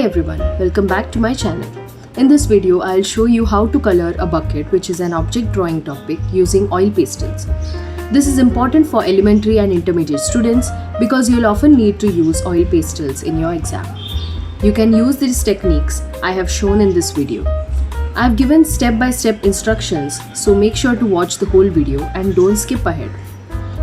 Hi everyone, welcome back to my channel. In this video, I'll show you how to color a bucket, which is an object drawing topic, using oil pastels. This is important for elementary and intermediate students because you'll often need to use oil pastels in your exam. You can use these techniques I have shown in this video. I've given step-by-step instructions, so make sure to watch the whole video and don't skip ahead.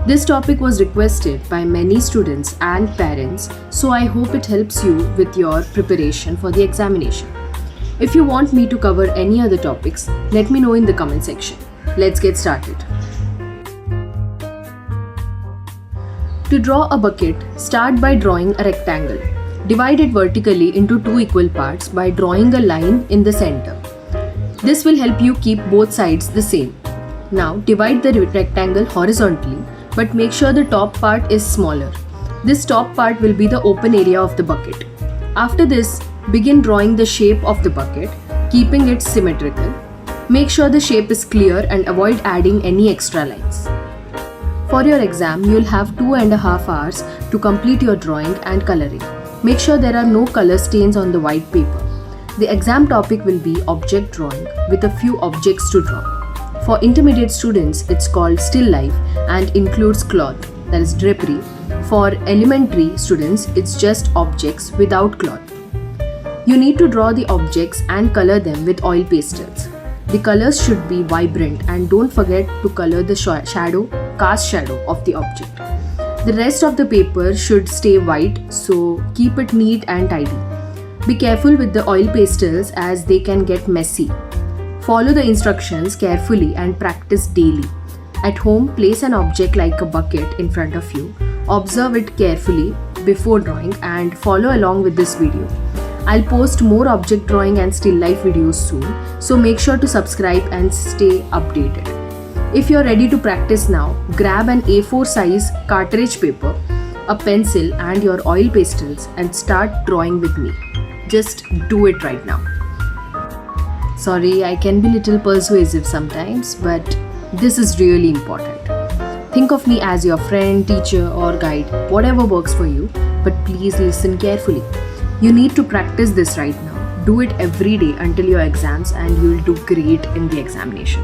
This topic was requested by many students and parents, so I hope it helps you with your preparation for the examination. If you want me to cover any other topics, let me know in the comment section. Let's get started. To draw a bucket, start by drawing a rectangle. Divide it vertically into two equal parts by drawing a line in the center. This will help you keep both sides the same. Now divide the rectangle horizontally, but make sure the top part is smaller. This top part will be the open area of the bucket. After this, begin drawing the shape of the bucket, keeping it symmetrical. Make sure the shape is clear and avoid adding any extra lines. For your exam, you'll have 2.5 hours to complete your drawing and coloring. Make sure there are no color stains on the white paper. The exam topic will be object drawing with a few objects to draw. For intermediate students, it's called still life and includes cloth, that is drapery. For elementary students, it's just objects without cloth. You need to draw the objects and color them with oil pastels. The colors should be vibrant and don't forget to color the cast shadow of the object. The rest of the paper should stay white, so keep it neat and tidy. Be careful with the oil pastels as they can get messy. Follow the instructions carefully and practice daily. At home, place an object like a bucket in front of you. Observe it carefully before drawing and follow along with this video. I'll post more object drawing and still life videos soon, so make sure to subscribe and stay updated. If you're ready to practice now, grab an A4 size cartridge paper, a pencil and your oil pastels and start drawing with me. Just do it right now. Sorry, I can be a little persuasive sometimes, but this is really important. Think of me as your friend, teacher or guide, whatever works for you, but please listen carefully. You need to practice this right now. Do it every day until your exams and you'll do great in the examination.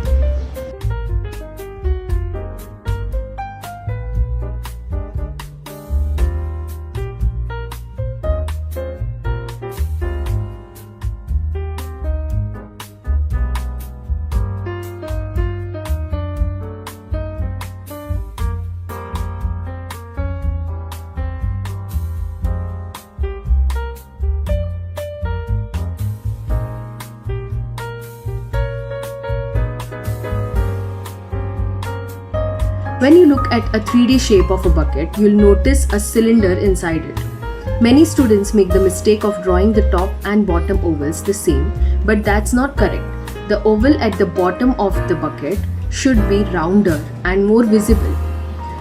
When you look at a 3D shape of a bucket, you'll notice a cylinder inside it. Many students make the mistake of drawing the top and bottom ovals the same, but that's not correct. The oval at the bottom of the bucket should be rounder and more visible.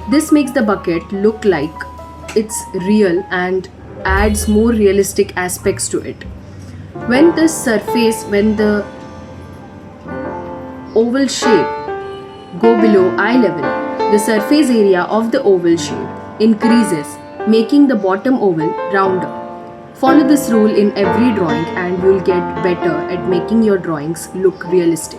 This makes the bucket look like it's real and adds more realistic aspects to it. When the oval shape go below eye level, the surface area of the oval shape increases, making the bottom oval rounder. Follow this rule in every drawing and you'll get better at making your drawings look realistic.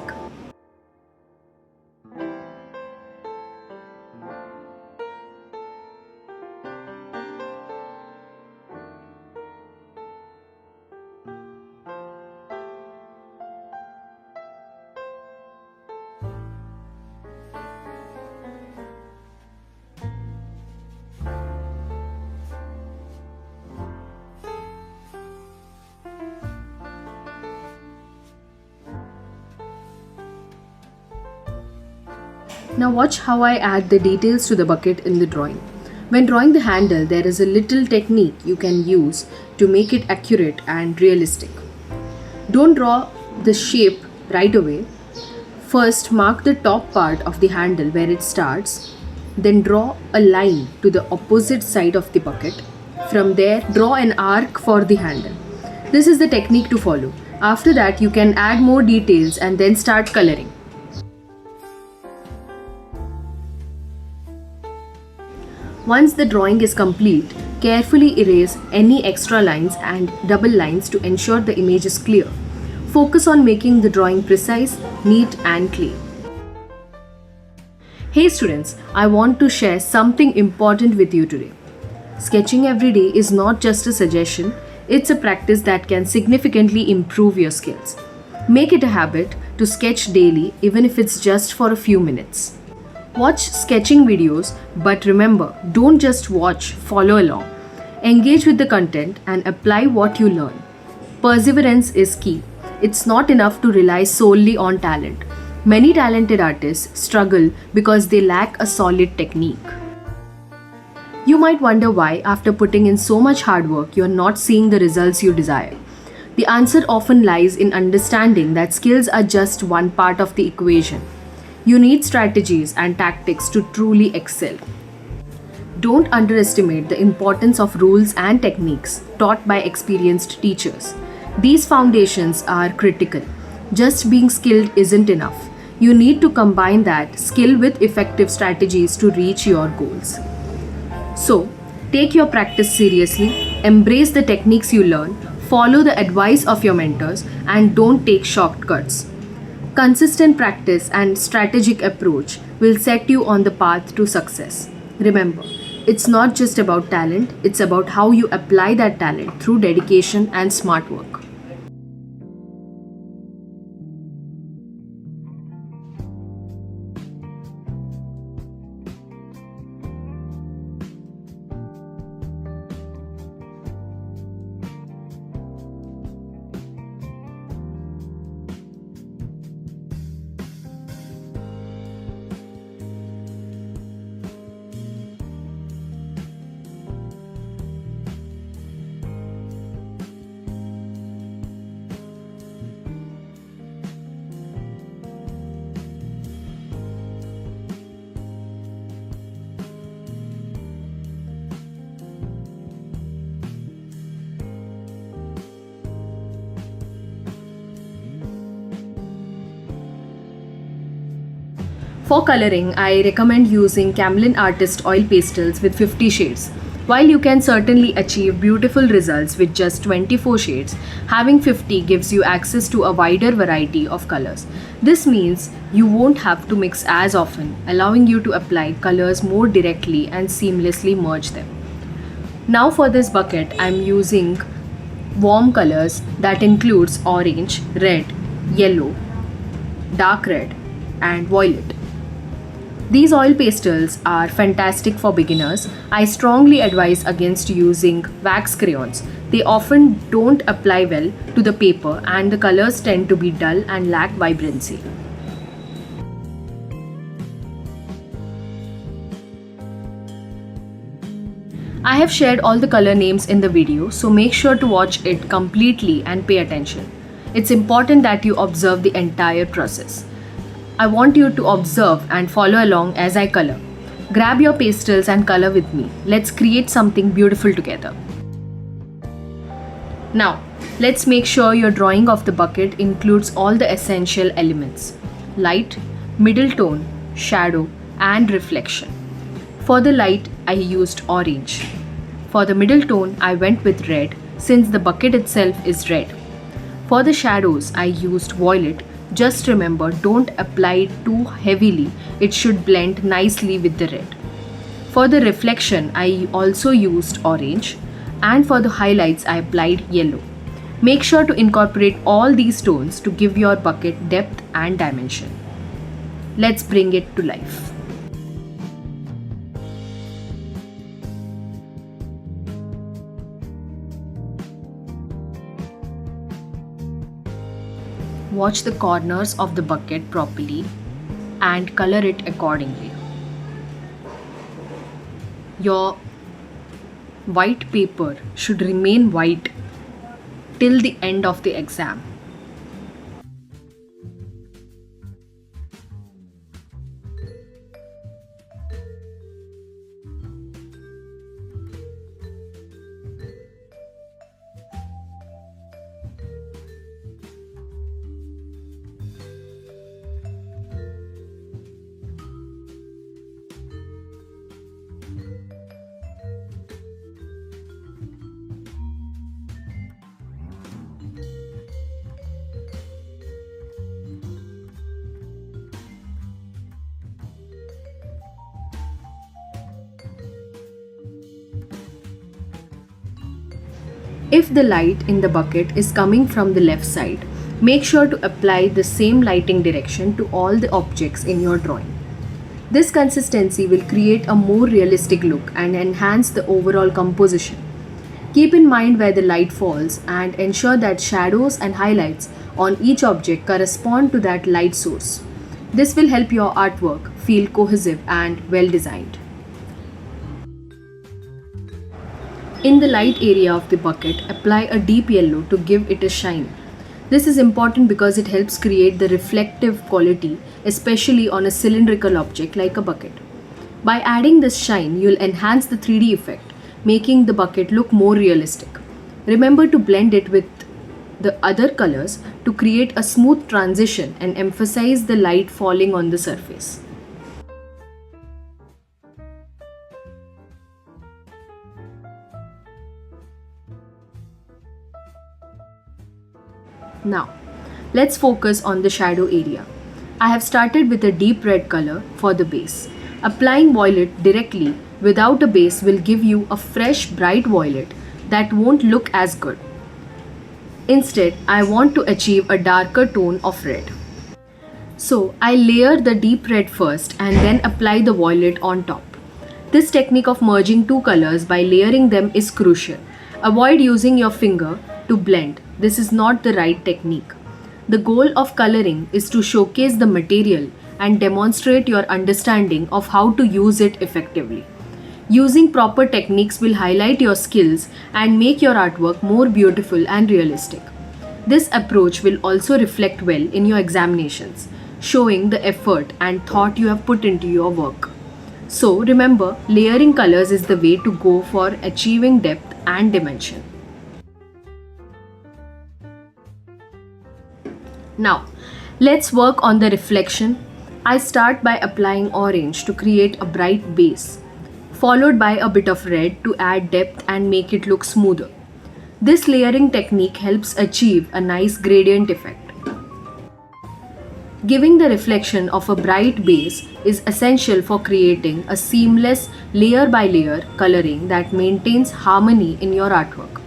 Now watch how I add the details to the bucket in the drawing. When drawing the handle, there is a little technique you can use to make it accurate and realistic. Don't draw the shape right away. First, mark the top part of the handle where it starts. Then draw a line to the opposite side of the bucket. From there, draw an arc for the handle. This is the technique to follow. After that, you can add more details and then start coloring. Once the drawing is complete, Carefully erase any extra lines and double lines to ensure the image is clear. Focus on making the drawing precise, neat, and clean. Hey students, I want to share something important with you today. Sketching every day is not just a suggestion, it's a practice that can significantly improve your skills. Make it a habit to sketch daily, even if it's just for a few minutes. Watch sketching videos, but remember, don't just watch, follow along. Engage with the content and apply what you learn. Perseverance is key. It's not enough to rely solely on talent. Many talented artists struggle because they lack a solid technique. You might wonder why, after putting in so much hard work, you're not seeing the results you desire. The answer often lies in understanding that skills are just one part of the equation. You need strategies and tactics to truly excel. Don't underestimate the importance of rules and techniques taught by experienced teachers. These foundations are critical. Just being skilled isn't enough. You need to combine that skill with effective strategies to reach your goals. So, take your practice seriously, embrace the techniques you learn, follow the advice of your mentors, and don't take shortcuts. Consistent practice and strategic approach will set you on the path to success. Remember, it's not just about talent, it's about how you apply that talent through dedication and smart work. For coloring, I recommend using Camlin Artist Oil Pastels with 50 shades. While you can certainly achieve beautiful results with just 24 shades, having 50 gives you access to a wider variety of colors. This means you won't have to mix as often, allowing you to apply colors more directly and seamlessly merge them. Now for this bucket, I'm using warm colors that includes orange, red, yellow, dark red, and violet. These oil pastels are fantastic for beginners. I strongly advise against using wax crayons. They often don't apply well to the paper and the colors tend to be dull and lack vibrancy. I have shared all the color names in the video, so make sure to watch it completely and pay attention. It's important that you observe the entire process. I want you to observe and follow along as I color. Grab your pastels and color with me. Let's create something beautiful together. Now, let's make sure your drawing of the bucket includes all the essential elements: light, middle tone, shadow, and reflection. For the light, I used orange. For the middle tone, I went with red since the bucket itself is red. For the shadows, I used violet. Just remember, don't apply it too heavily, it should blend nicely with the red. For the reflection, I also used orange, and for the highlights, I applied yellow. Make sure to incorporate all these tones to give your bucket depth and dimension. Let's bring it to life. Watch the corners of the bucket properly and color it accordingly. Your white paper should remain white till the end of the exam. If the light in the bucket is coming from the left side, make sure to apply the same lighting direction to all the objects in your drawing. This consistency will create a more realistic look and enhance the overall composition. Keep in mind where the light falls and ensure that shadows and highlights on each object correspond to that light source. This will help your artwork feel cohesive and well designed. In the light area of the bucket, apply a deep yellow to give it a shine. This is important because it helps create the reflective quality, especially on a cylindrical object like a bucket. By adding this shine, you'll enhance the 3D effect, making the bucket look more realistic. Remember to blend it with the other colors to create a smooth transition and emphasize the light falling on the surface. Now, let's focus on the shadow area. I have started with a deep red color for the base. Applying violet directly without a base will give you a fresh bright violet that won't look as good. Instead, I want to achieve a darker tone of red. So, I layer the deep red first and then apply the violet on top. This technique of merging two colors by layering them is crucial. Avoid using your finger to blend. This is not the right technique. The goal of coloring is to showcase the material and demonstrate your understanding of how to use it effectively. Using proper techniques will highlight your skills and make your artwork more beautiful and realistic. This approach will also reflect well in your examinations, showing the effort and thought you have put into your work. So remember, layering colors is the way to go for achieving depth and dimension. Now, let's work on the reflection. I start by applying orange to create a bright base, followed by a bit of red to add depth and make it look smoother. This layering technique helps achieve a nice gradient effect. Giving the reflection of a bright base is essential for creating a seamless layer by layer coloring that maintains harmony in your artwork.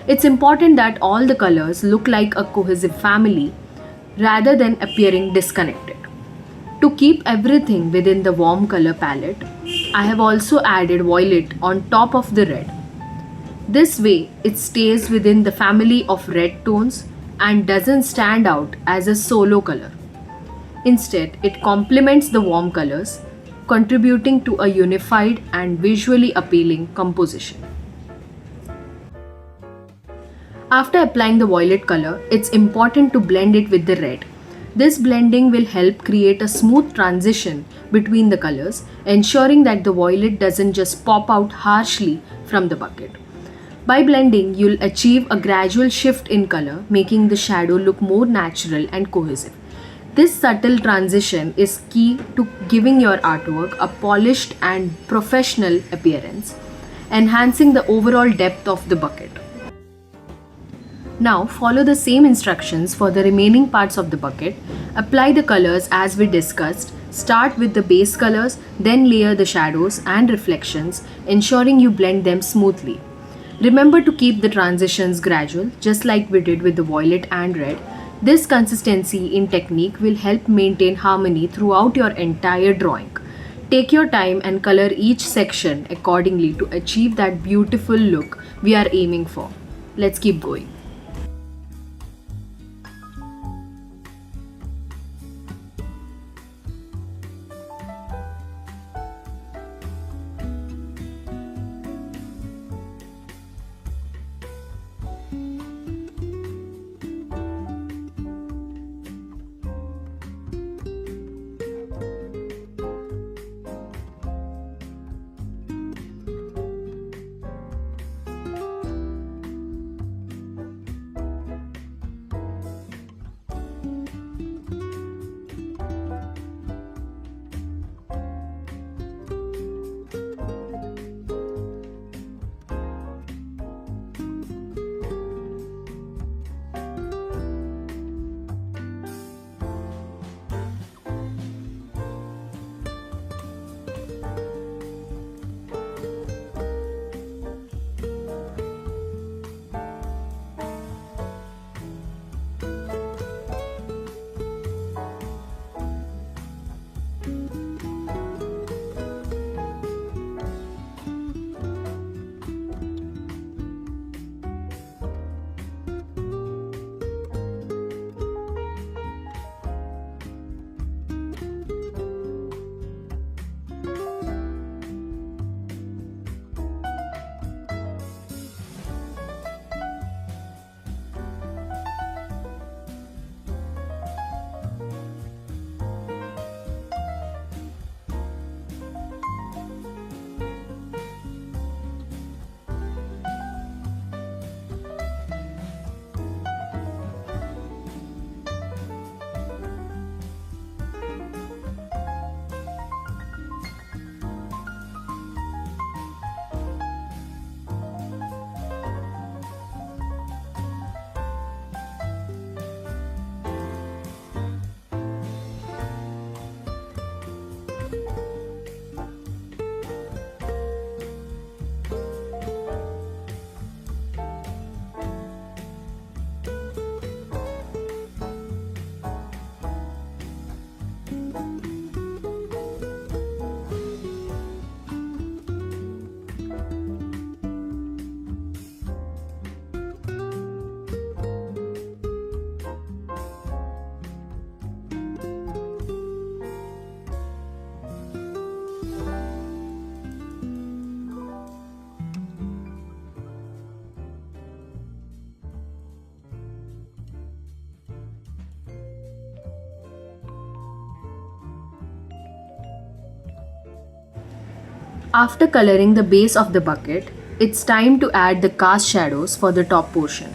It's important that all the colors look like a cohesive family rather than appearing disconnected. To keep everything within the warm color palette, I have also added violet on top of the red. This way, it stays within the family of red tones and doesn't stand out as a solo color. Instead, it complements the warm colors, contributing to a unified and visually appealing composition. After applying the violet color, it's important to blend it with the red. This blending will help create a smooth transition between the colors, ensuring that the violet doesn't just pop out harshly from the bucket. By blending, you'll achieve a gradual shift in color, making the shadow look more natural and cohesive. This subtle transition is key to giving your artwork a polished and professional appearance, enhancing the overall depth of the bucket. Now follow the same instructions for the remaining parts of the bucket. Apply the colors as we discussed. Start with the base colors, then layer the shadows and reflections, ensuring you blend them smoothly. Remember to keep the transitions gradual, just like we did with the violet and red. This consistency in technique will help maintain harmony throughout your entire drawing. Take your time and color each section accordingly to achieve that beautiful look we are aiming for. Let's keep going. After coloring the base of the bucket, it's time to add the cast shadows for the top portion.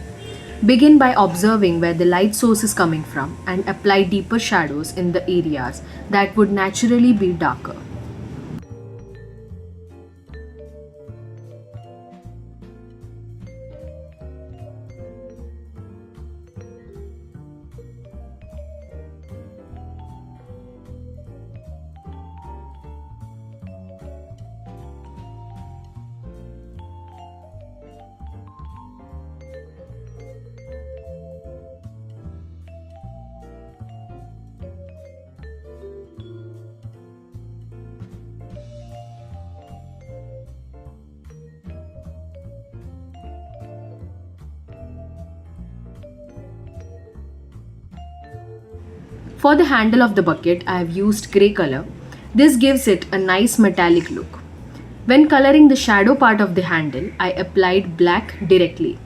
Begin by observing where the light source is coming from and apply deeper shadows in the areas that would naturally be darker. For the handle of the bucket, I have used grey color. This gives it a nice metallic look. When coloring the shadow part of the handle, I applied black directly.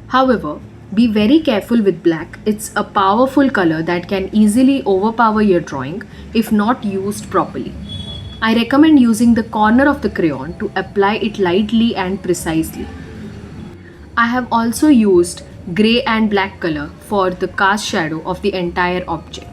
However, be very careful with black. It's a powerful color that can easily overpower your drawing if not used properly. I recommend using the corner of the crayon to apply it lightly and precisely. I have also used grey and black color for the cast shadow of the entire object.